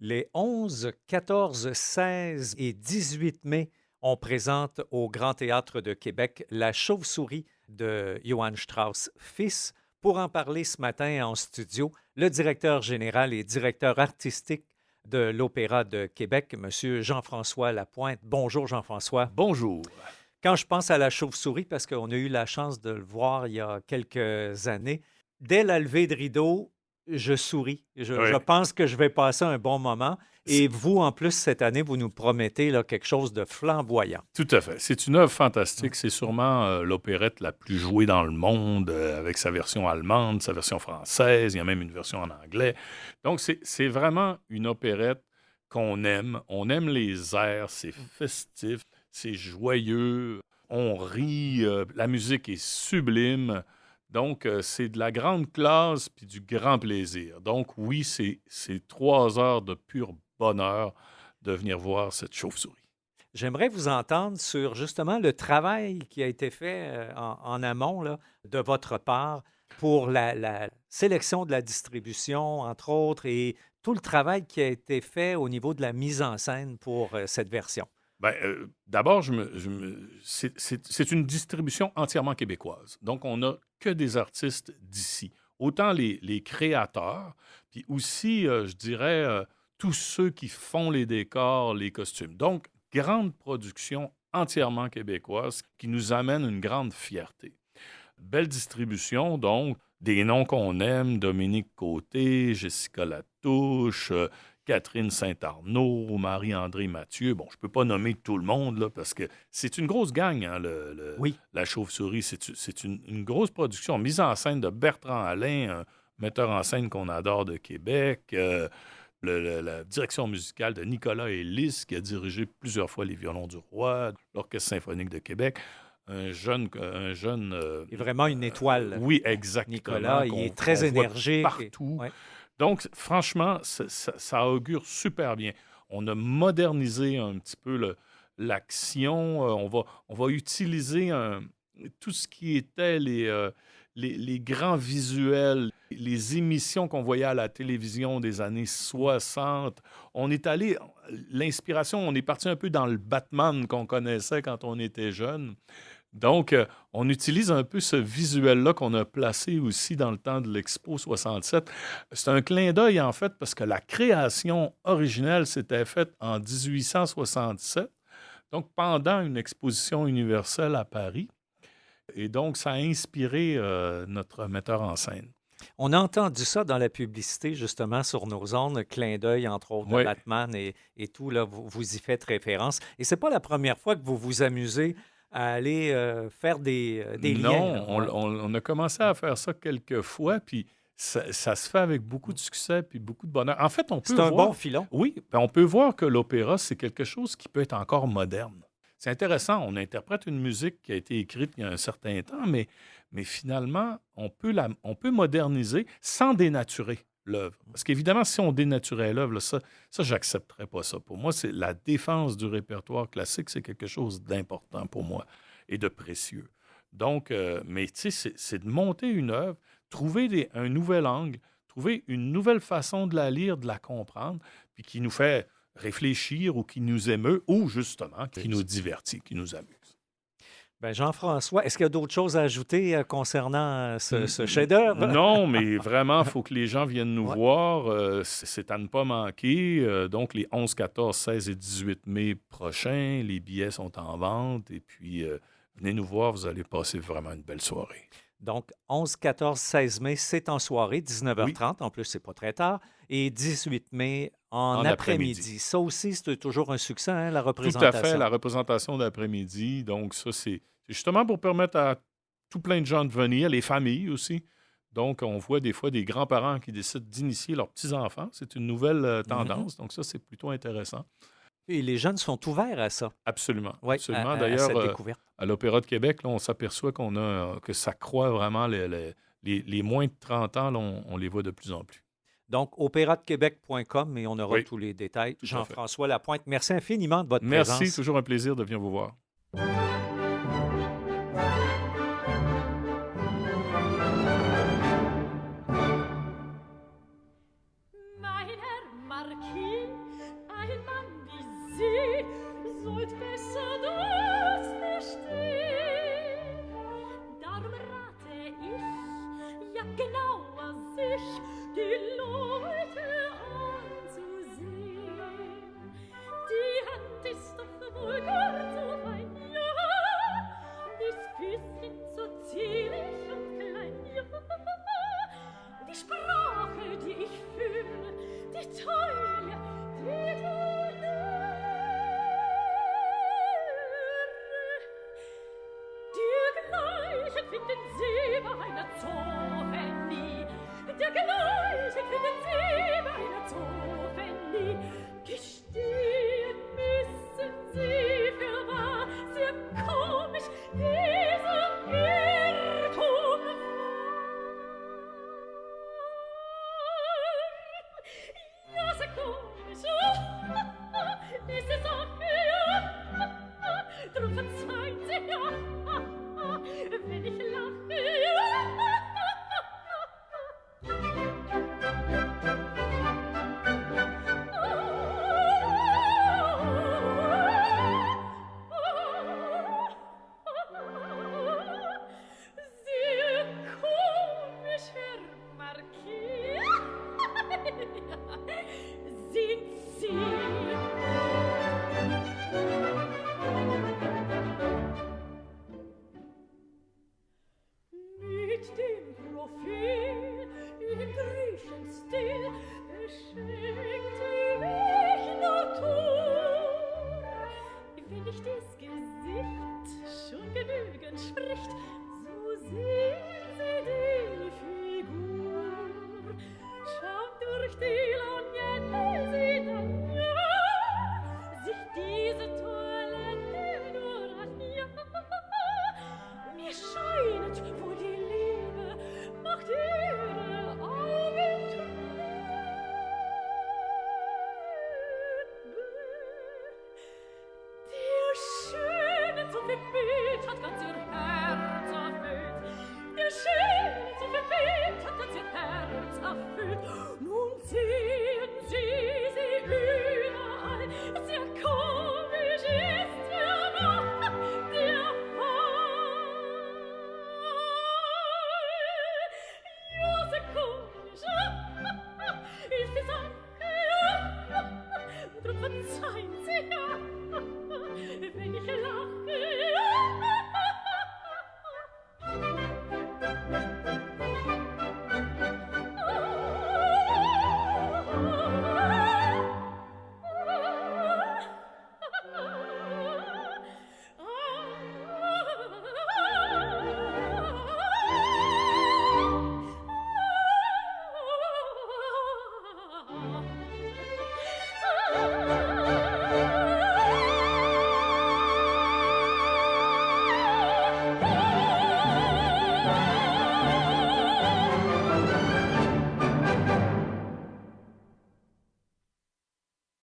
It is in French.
Les 11, 14, 16 et 18 mai, on présente au Grand Théâtre de Québec La Chauve-souris de Johann Strauss fils. Pour en parler ce matin en studio, le directeur général et directeur artistique de l'Opéra de Québec, M. Jean-François Lapointe. Bonjour Jean-François. Bonjour. Quand je pense à La Chauve-souris, parce qu'on a eu la chance de le voir il y a quelques années, dès la levée de rideau, je souris. Je Oui. pense que je vais passer un bon moment. Et vous, en plus, cette année, vous nous promettez là, quelque chose de flamboyant. Tout à fait. C'est une œuvre fantastique. C'est sûrement l'opérette la plus jouée dans le monde, avec sa version allemande, sa version française. Il y a même une version en anglais. Donc, c'est vraiment une opérette qu'on aime. On aime les airs. C'est festif. C'est joyeux. On rit. La musique est sublime. Donc, c'est de la grande classe puis du grand plaisir. Donc, oui, c'est 3 heures de pur bonheur de venir voir cette chauve-souris. J'aimerais vous entendre sur justement le travail qui a été fait en amont là, de votre part pour la sélection de la distribution, entre autres, et tout le travail qui a été fait au niveau de la mise en scène pour cette version. Ben, d'abord, c'est une distribution entièrement québécoise. Donc, on n'a que des artistes d'ici. Autant les créateurs, puis aussi, je dirais, tous ceux qui font les décors, les costumes. Donc, grande production entièrement québécoise qui nous amène une grande fierté. Belle distribution, donc, des noms qu'on aime, Dominique Côté, Jessica Latouche, Catherine Saint-Arnaud, Marie-André Mathieu. Bon, je ne peux pas nommer tout le monde, là, parce que c'est une grosse gang, hein, Oui. La Chauve-souris. C'est une grosse production. Mise en scène de Bertrand Alain, un metteur en scène qu'on adore de Québec. La direction musicale de Nicolas Ellis, qui a dirigé plusieurs fois les Violons du Roi, l'Orchestre symphonique de Québec. Un jeune Il est vraiment une étoile. oui, exactement. Nicolas, il est très énergique. Partout. Ouais. Donc, franchement, ça augure super bien. On a modernisé un petit peu l'action. On va utiliser tout ce qui était les grands visuels, les émissions qu'on voyait à la télévision des années 60. On est allé, l'inspiration, on est parti un peu dans le Batman qu'on connaissait quand on était jeune. Donc, on utilise un peu ce visuel-là qu'on a placé aussi dans le temps de l'Expo 67. C'est un clin d'œil, en fait, parce que la création originelle s'était faite en 1867, donc pendant une exposition universelle à Paris. Et donc, ça a inspiré notre metteur en scène. On a entendu ça dans la publicité, justement, sur nos ondes, clin d'œil, entre autres, de Oui. Batman et tout, là, vous y faites référence. Et c'est pas la première fois que vous vous amusez à aller faire des liens. Non, Là. on a commencé à faire ça quelques fois, puis ça se fait avec beaucoup de succès puis beaucoup de bonheur. En fait, on peut C'est un voir... bon filon. Oui, ben on peut voir que l'opéra, c'est quelque chose qui peut être encore moderne. C'est intéressant, on interprète une musique qui a été écrite il y a un certain temps, mais finalement, on peut moderniser sans dénaturer l'œuvre. Parce qu'évidemment, si on dénaturait l'œuvre, là, ça j'accepterais pas ça. Pour moi, c'est la défense du répertoire classique, c'est quelque chose d'important pour moi et de précieux. Donc, mais tu sais, c'est de monter une œuvre, trouver un nouvel angle, trouver une nouvelle façon de la lire, de la comprendre, puis qui nous fait réfléchir ou qui nous émeut ou justement qui nous divertit, qui nous amuse. Ben Jean-François, est-ce qu'il y a d'autres choses à ajouter concernant ce chef-d'œuvre? Non, mais vraiment, il faut que les gens viennent nous Ouais. voir. C'est à ne pas manquer. Donc, les 11, 14, 16 et 18 mai prochains, les billets sont en vente. Et puis, venez nous voir, vous allez passer vraiment une belle soirée. Donc, 11, 14, 16 mai, c'est en soirée, 19h30. En plus, c'est pas très tard. Et 18 mai, en En après-midi. après-midi. Ça aussi, c'est toujours un succès, hein, la Tout représentation. à fait, la représentation d'après-midi. Donc, ça, c'est justement pour permettre à tout plein de gens de venir, les familles aussi. Donc, on voit des fois des grands-parents qui décident d'initier leurs petits-enfants. C'est une nouvelle tendance. Donc, ça, c'est plutôt intéressant. Et les jeunes sont ouverts à ça. Absolument. Oui, Absolument. à D'ailleurs, cette découverte. à l'Opéra de Québec, là, on s'aperçoit que ça croît vraiment. Les moins de 30 ans, là, on les voit de plus en plus. Donc, opéradequebec.com et on aura Oui, tous les détails. tout à fait. Jean-François Lapointe, merci infiniment de votre Merci, présence. toujours un plaisir de venir vous voir. Meiner Marquis ein Mann wie Sie sollt besser das verstehen. Darum rate ich, ja genauer sich die Leute anzusehen. Die Hand ist doch wohl gar so fein, ja, das Füßchen so zierlich und klein, ja, die Sprache, die ich fühle, die Taille, die dergleichen finden Sie bei einer Zophenie, dergleichen finden Sie bei einer Zophenie. Gestehen müssen Sie für wahr, sehr komisch dieser Irrtum war. Ja, sehr komisch, diese Sache, ja, drum verzeihen Sie, ja, wenn ich lache, ja. Sehr komisch, Herr Marquis. Sind Sie? Mit dem Profil im Griechenstil beschenkte mich Natur. Wenn nicht das Gesicht schon genügend spricht, so sehen Sie die Figur. Schaut durch die Lorgnette, Sie dann, ja, sich diese Toilette nur an, ja. Mir scheint, wo die Liebe macht ihre Augen trübe. Der Schöne zu viel Bild hat ganz ihr Herz erfüllt. Der Schöne zu viel Bild hat ganz ihr Herz erfüllt. Nun sehen Sie überall, sehr komisch ist der Fall. Ja, sehr komisch ist die Sache, drum verzeihen Sie, ja, wenn ich lache.